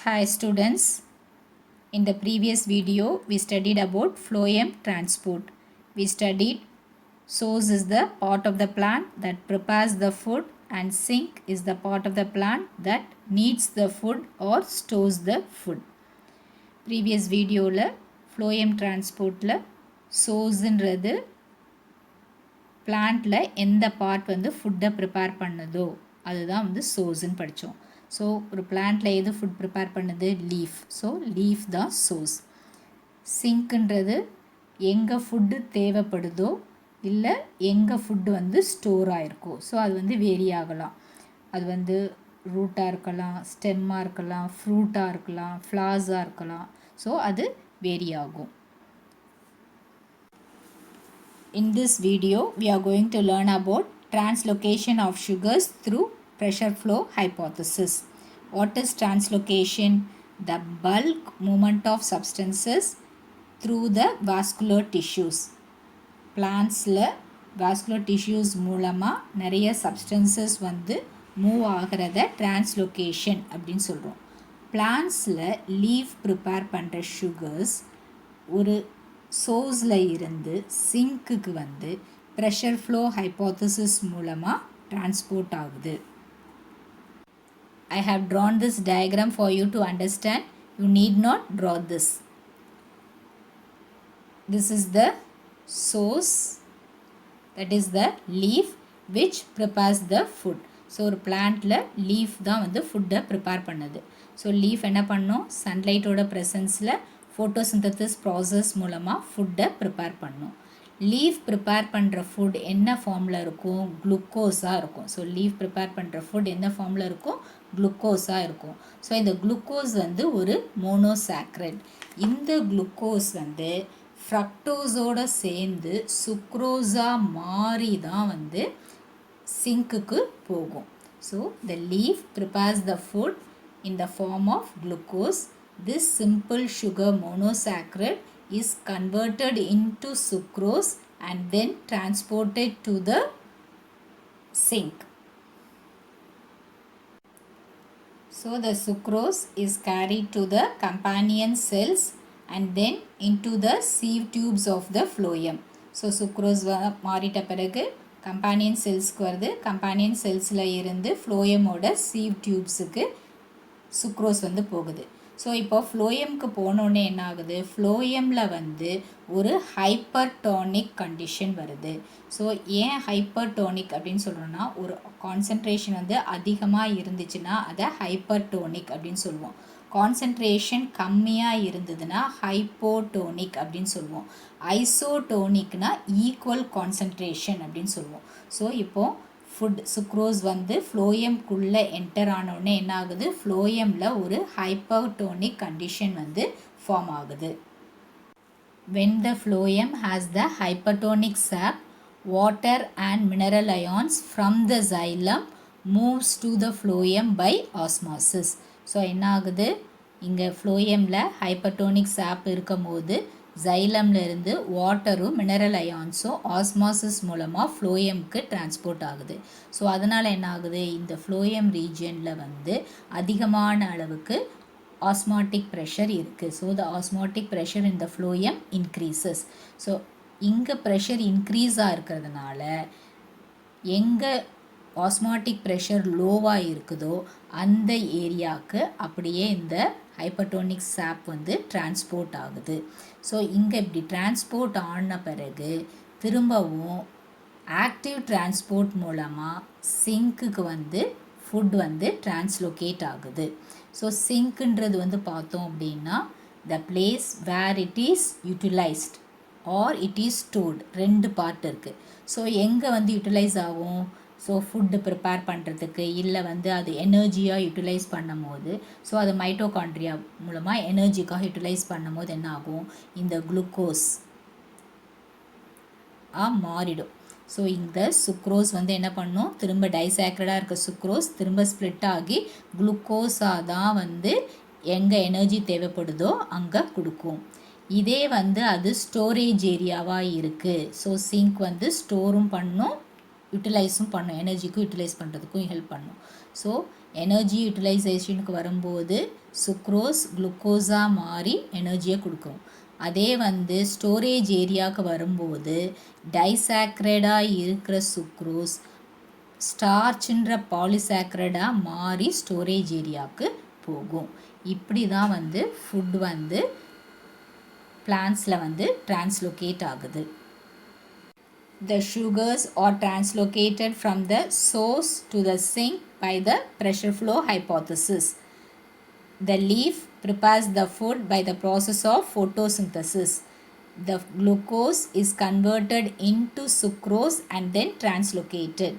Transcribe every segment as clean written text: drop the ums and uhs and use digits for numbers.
Hi students, in the previous video we studied about phloem transport. We studied source is the part of the plant that prepares the food and sink is the part of the plant that kneads the food or stores the food. Previous video la phloem transport la source ன்றது பிளான்ட்ல எந்த part வந்து ஃபுட்டை prepare பண்ணுதோ அதுதான் வந்து சோர்ஸ்ன்னு படித்தோம். So ஒரு பிளான்ட்ல எது ஃபுட் ப்ரிப்பேர் பண்ணுது? லீஃப். ஸோ லீஃப் தான் சோர்ஸ். சிங்க்ன்றது எங்கே ஃபுட்டு தேவைப்படுதோ இல்லை எங்கே ஃபுட்டு வந்து ஸ்டோர் ஆகிருக்கோ. ஸோ அது வந்து வேரி ஆகலாம். அது வந்து ரூட்டாக இருக்கலாம், ஸ்டெம்மாக இருக்கலாம், ஃப்ரூட்டாக இருக்கலாம், ஃப்ளார்ஸாக இருக்கலாம். ஸோ அது வேரி ஆகும். In this video, we are going to learn about translocation of sugars through pressure flow hypothesis. What is translocation? The bulk movement of substances through the vascular tissues. Plantsல vascular tissues மூலமா நிறைய substances வந்து move ஆகிறத translocation அப்படின்னு சொல்கிறோம். Plantsல leaf prepare பண்ணுற sugars ஒரு சோர்ஸில் இருந்து சிங்க்குக்கு வந்து ப்ரெஷர் ஃப்ளோ ஹைப்போதசிஸ் மூலமாக டிரான்ஸ்போர்ட் ஆகுது. I have drawn this diagram for you to understand. You need not draw this. This is the source, that is the leaf which prepares the food. So ஒரு பிளான்ட்டில் leaf தான் வந்து ஃபுட்டை prepare பண்ணுது. So leaf என்ன பண்ணும்? சன்லைட்டோட ப்ரெசன்ஸில் photosynthesis process மூலமாக ஃபுட்டை prepare பண்ணும். லீஃப் ப்ரிப்பேர் பண்ணுற ஃபுட் என்ன ஃபார்மில் இருக்கும்? குளுக்கோஸாக இருக்கும். ஸோ லீஃப் ப்ரிப்பேர் பண்ணுற ஃபுட் என்ன ஃபார்மில் இருக்கும்? குளுக்கோஸாக இருக்கும். ஸோ இந்த குளுக்கோஸ் வந்து ஒரு மோனோசாக்ரைட். இந்த குளுக்கோஸ் வந்து ஃப்ரக்டோஸோடு சேர்ந்து சுக்ரோஸாக மாறி தான் வந்து சிங்க்குக்கு போகும். So the leaf prepares the food in the form of glucose. This simple sugar monosaccharide is converted into sucrose and then transported to the sink. So the sucrose is carried to the companion cells and then into the sieve tubes of the phloem. So sucrose மாறிட்ட பிறகு companion செல்ஸ்க்கு வருது. Companion செல்ஸில் இருந்து ஃப்ளோயமோட sieve டியூப்ஸுக்கு sucrose வந்து போகுது. So இப்போ ஃப்ளோயம்க்கு போனோடனே என்ன ஆகுது? ஃப்ளோயமில் வந்து ஒரு ஹைப்பர்டோனிக் கண்டிஷன் வருது. ஸோ ஏன் ஹைப்பர்டோனிக் அப்படின்னு சொல்கிறோன்னா, ஒரு கான்சன்ட்ரேஷன் வந்து அதிகமாக இருந்துச்சுன்னா அதை ஹைப்பர்டோனிக் அப்படின்னு சொல்லுவோம். கான்சன்ட்ரேஷன் கம்மியாக இருந்ததுன்னா ஹைப்போடோனிக் அப்படின்னு சொல்லுவோம். ஐசோடோனிக்னா ஈக்குவல் கான்சன்ட்ரேஷன் அப்படின்னு சொல்லுவோம். ஸோ இப்போது ஃபுட் சுக்ரோஸ் வந்து ஃப்ளோயம்குள்ளே என்டர் ஆனோடனே என்ன ஆகுது? ஃப்ளோயமில் ஒரு ஹைப்பர்டோனிக் கண்டிஷன் வந்து ஃபார்ம் ஆகுது. When the phloem has the hypertonic sap, water and mineral ions from the xylem moves to the phloem by osmosis. So என்ன ஆகுது? இங்கே ஃப்ளோயமில் ஹைப்பர்டோனிக் சாப் இருக்கும் போது ஜைலமில் இருந்து வாட்டரும் மினரல் அயான்ஸும் ஆஸ்மாசிஸ் மூலமாக ஃப்ளோயம்க்கு டிரான்ஸ்போர்ட் ஆகுது. ஸோ அதனால் என்ன ஆகுது? இந்த ஃப்ளோயம் ரீஜியனில் வந்து அதிகமான அளவுக்கு ஆஸ்மாட்டிக் ப்ரெஷர் இருக்குது. So the osmotic pressure in the phloem increases. So இங்கே ப்ரெஷர் இன்க்ரீஸாக இருக்கிறதுனால எங்கே ஆஸ்மாட்டிக் ப்ரெஷர் லோவாக இருக்குதோ அந்த ஏரியாவுக்கு அப்படியே இந்த ஹைப்பர்டோனிக் சாப் வந்து டிரான்ஸ்போர்ட் ஆகுது. ஸோ இங்கே இப்படி டிரான்ஸ்போர்ட் ஆன பிறகு திரும்பவும் ஆக்டிவ் டிரான்ஸ்போர்ட் மூலமாக சிங்க்குக்கு வந்து ஃபுட் வந்து டிரான்ஸ்லோகேட் ஆகுது. ஸோ சிங்க்குன்றது வந்து பார்த்தோம் அப்படின்னா the place where it is utilised or it is stored. ரெண்டு பார்ட் இருக்குது. ஸோ எங்கே வந்து யூட்டிலைஸ் ஆகும்? ஸோ ஃபுட்டு ப்ரிப்பேர் பண்ணுறதுக்கு இல்லை வந்து அது எனர்ஜியாக யூட்டிலைஸ் பண்ணும் போது, ஸோ அது மைட்டோகாண்ட்ரியா மூலமாக எனர்ஜிக்காக யூட்டிலைஸ் பண்ணும் போது என்ன ஆகும்? இந்த குளுக்கோஸ் மாறிடும். ஸோ இந்த சுக்ரோஸ் வந்து என்ன பண்ணும்? திரும்ப டைசாக்ரைடாக இருக்க சுக்ரோஸ் திரும்ப ஸ்ப்ளிட் ஆகி குளுக்கோஸாக தான் வந்து எங்கே எனர்ஜி தேவைப்படுதோ அங்கே கொடுக்கும். இதே வந்து அது ஸ்டோரேஜ் ஏரியாவாக இருக்குது. ஸோ சிங்க் வந்து ஸ்டோரும் பண்ணும், யூட்டிலைஸும் பண்ணும், எனர்ஜிக்கும் யூட்டிலைஸ் பண்ணுறதுக்கும் ஹெல்ப் பண்ணும். ஸோ எனர்ஜி யூட்டிலைசேஷனுக்கு வரும்போது சுக்ரோஸ் குளுக்கோஸாக மாறி எனர்ஜியை கொடுக்கும். அதே வந்து ஸ்டோரேஜ் ஏரியாவுக்கு வரும்போது டைசாக்ரைடாக இருக்கிற சுக்ரோஸ் ஸ்டார்ச்ன்ற பாலிசாக்ரைடாக மாறி ஸ்டோரேஜ் ஏரியாவுக்கு போகும். இப்படி தான் வந்து ஃபுட் வந்து பிளான்ஸில் வந்து டிரான்ஸ்லோகேட் ஆகுது. The sugars are translocated from the source to the sink by the pressure flow hypothesis. The leaf prepares the food by the process of photosynthesis. The glucose is converted into sucrose and then translocated.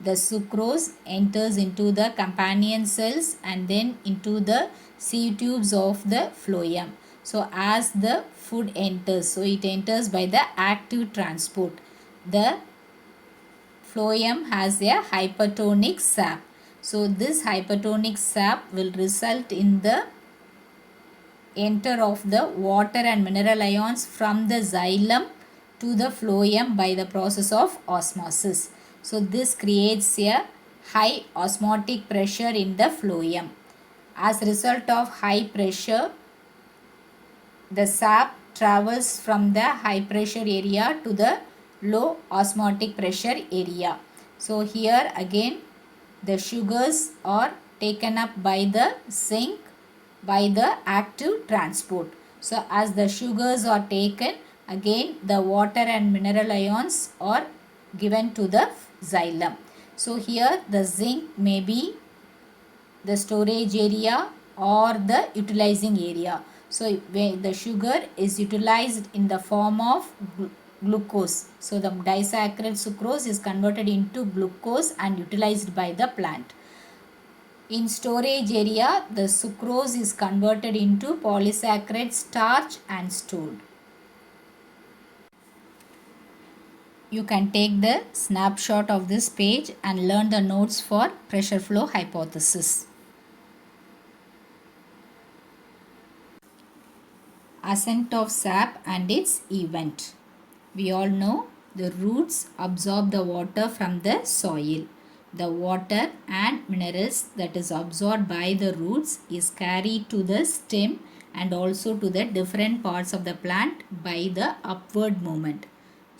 The sucrose enters into the companion cells and then into the sieve tubes of the phloem. So as the food enters, so it enters by the active transport. The phloem has a hypertonic sap. So this hypertonic sap will result in the enter of the water and mineral ions from the xylem to the phloem by the process of osmosis. So this creates a high osmotic pressure in the phloem. As a result of high pressure, the sap travels from the high pressure area to the low osmotic pressure area. So here again the sugars are taken up by the sink by the active transport. So as the sugars are taken, again the water and mineral ions are given to the xylem. So here the zinc may be the storage area or the utilizing area. So the sugar is utilized in the form of glucose. So the disaccharide sucrose is converted into glucose and utilized by the plant. In storage area, the sucrose is converted into polysaccharide starch and stored. You can take the snapshot of this page and learn the notes for pressure flow hypothesis. Ascent of sap and its event. We all know the roots absorb the water from the soil. The water and minerals that is absorbed by the roots is carried to the stem and also to the different parts of the plant by the upward movement.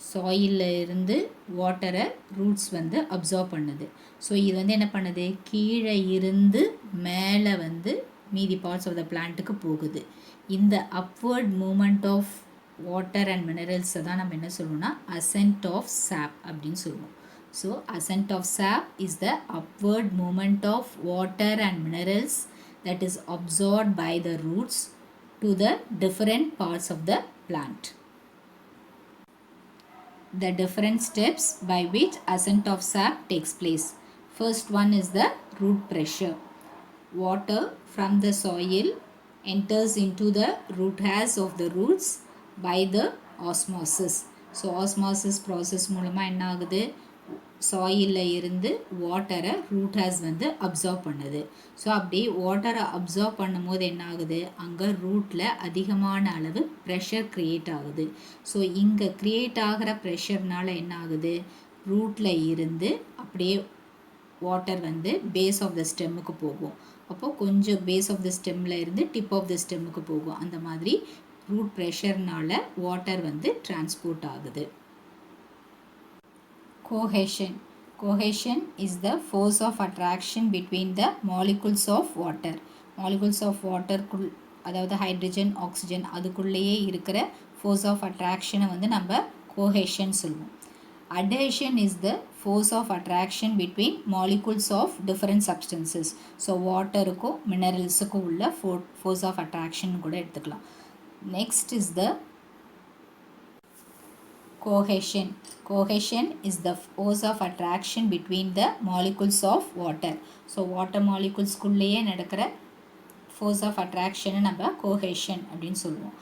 சாயிலில் இருந்து வாட்டரை roots வந்து absorb பண்ணுது. So இது வந்து என்ன பண்ணுது, கீழே இருந்து மேலே வந்து மீதி பார்ட்ஸ் ஆஃப் த பிளான்ட்டுக்கு போகுது. இந்த upward movement of water and மினரல்ஸை தான் நம்ம என்ன சொல்லுவோம்னா அசென்ட் ஆஃப் சாப் அப்படின்னு சொல்லுவோம். So ascent of sap is the upward movement of water and minerals that is absorbed by the roots to the different parts of the plant. The different steps by which ascent of sap takes place. First one is the root pressure. Water from the soil enters into the root hairs of the roots by the osmosis. So osmosis process மூலமா என்ன ஆகுது, சாயிலில் இருந்து வாட்டரை root hairs வந்து absorb பண்ணுது. So அப்படி வாட்டரை absorb பண்ணும்போது என்ன ஆகுது, அங்கே ரூட்டில் அதிகமான அளவு ப்ரெஷர் க்ரியேட் ஆகுது. ஸோ இங்கே க்ரியேட் ஆகிற ப்ரெஷர்னால் என்ன ஆகுது, ரூட்டில் இருந்து அப்படியே வாட்டர் வந்து பேஸ் ஆஃப் த ஸ்டெம்முக்கு போகும். அப்போது கொஞ்சம் பேஸ் ஆஃப் த ஸ்டெம்மில் இருந்து டிப் ஆஃப் த ஸ்டெம்முக்கு போகும். அந்த மாதிரி ரூட் ப்ரெஷர்னால் வாட்டர் வந்து டிரான்ஸ்போர்ட் ஆகுது. Cohesion. Cohesion is the force of attraction between the molecules of water. Molecules of water அதாவது ஹைட்ரஜன் ஆக்சிஜன் அதுக்குள்ளேயே இருக்கிற ஃபோர்ஸ் ஆஃப் அட்ராக்ஷனை வந்து நம்ம கோஹெஷன் சொல்லுவோம். Adhesion is the force of attraction between molecules of different substances. So வாட்டருக்கும் மினரல்ஸுக்கும் உள்ள force of attraction கூட எடுத்துக்கலாம். Next is the cohesion. Cohesion is the force of attraction between the molecules of water. So water molecules குள்ளேயே நடக்கிற force of attraction நம்ம cohesion அப்படின்னு சொல்லுவோம்.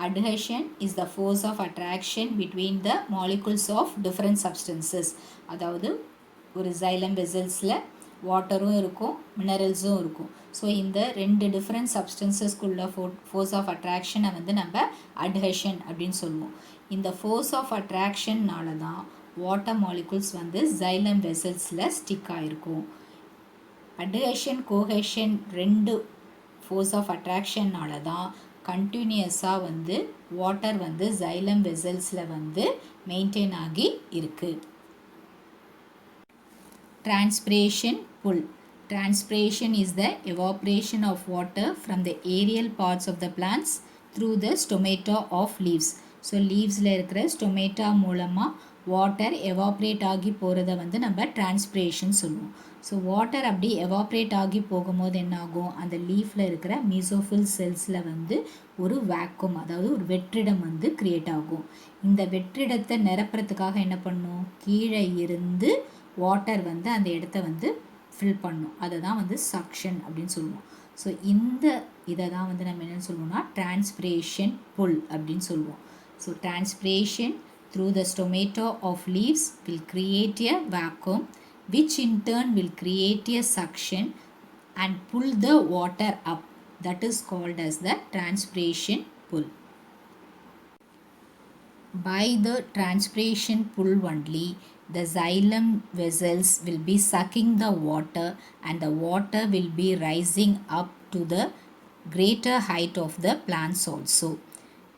Adhesion is the force of attraction between the molecules of different substances. அதாவது ஒரு xylem vesselsல வாட்டரும் இருக்கும் மினரல்ஸும் இருக்கும். So இந்த ரெண்டு டிஃப்ரெண்ட் சப்ஸ்டன்சஸ்க்குள்ள ஃபோர்ஸ் ஆஃப் அட்ராக்ஷனை வந்து நம்ம அட்ஹெஷன் அப்படின்னு சொல்லுவோம். இந்த ஃபோர்ஸ் ஆஃப் அட்ராக்ஷன்னால தான் வாட்டர் மாலிகுல்ஸ் வந்து xylem வெசல்ஸில் ஸ்டிக் ஆகிருக்கும். அட்ஹெஷன் கோஹெஷன் ரெண்டு ஃபோர்ஸ் ஆஃப் அட்ராக்ஷன்னால தான் கண்டினியூஸாக வந்து வாட்டர் வந்து xylem வெசல்ஸில் வந்து மெயின்டைன் ஆகி இருக்குது. Transpiration pull. Transpiration is the evaporation of water from the aerial parts of the plants through the stomata of leaves. So leavesல இருக்கிற stomata மூலமாக வாட்டர் எவாப்ரேட் ஆகி போகிறத வந்து நம்ம டிரான்ஸ்பிரேஷன் சொல்லுவோம். ஸோ வாட்டர் அப்படி எவாப்ரேட் ஆகி போகும்போது என்ன ஆகும், அந்த லீஃபில் இருக்கிற மீசோஃபில் செல்ஸில் வந்து ஒரு வேக்கம், அதாவது ஒரு வெற்றிடம் வந்து கிரியேட் ஆகும். இந்த வெற்றிடத்தை நிரப்புறதுக்காக என்ன பண்ணும், கீழே இருந்து வாட்டர் வந்து அந்த இடத்த வந்து ஃபில் பண்ணும். அதை தான் வந்து சக்ஷன் அப்படின்னு சொல்லுவோம். ஸோ இந்த இதை தான் வந்து நம்ம என்னென்னு சொல்லுவோம்னா டிரான்ஸ்பிரேஷன் புல் அப்படின்னு சொல்லுவோம். So transpiration through the stomata of leaves will create a vacuum, which in turn will create a suction and pull the water up. That is called as the transpiration pull. By the transpiration pull only, the xylem vessels will be sucking the water and the water will be rising up to the greater height of the plants also.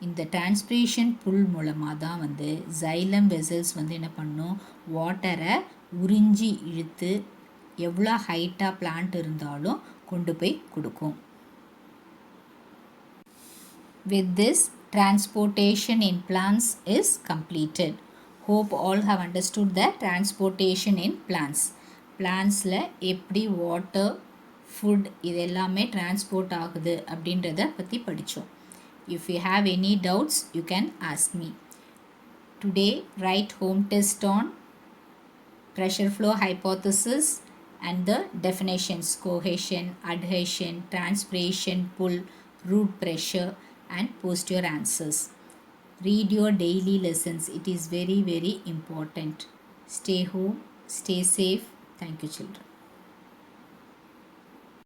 இந்த transpiration புல் மூலமாக தான் வந்து xylem vessels வந்து என்ன பண்ணும், வாட்டரை உறிஞ்சி இழுத்து எவ்வளோ ஹைட்டாக பிளான்ட் இருந்தாலும் கொண்டு போய் கொடுக்கும். With this, transportation in plants is completed. Hope all have understood the transportation in plants. பிளான்ஸில் எப்படி வாட்டர், ஃபுட் இது எல்லாமே டிரான்ஸ்போர்ட் ஆகுது அப்படின்றத பற்றி படித்தோம். If you have any doubts, you can ask me. Today, write home test on pressure flow hypothesis and the definitions: cohesion, adhesion, transpiration, pull, root pressure, and post your answers. Read your daily lessons. It is very, very important. Stay home, stay safe. Thank you, children.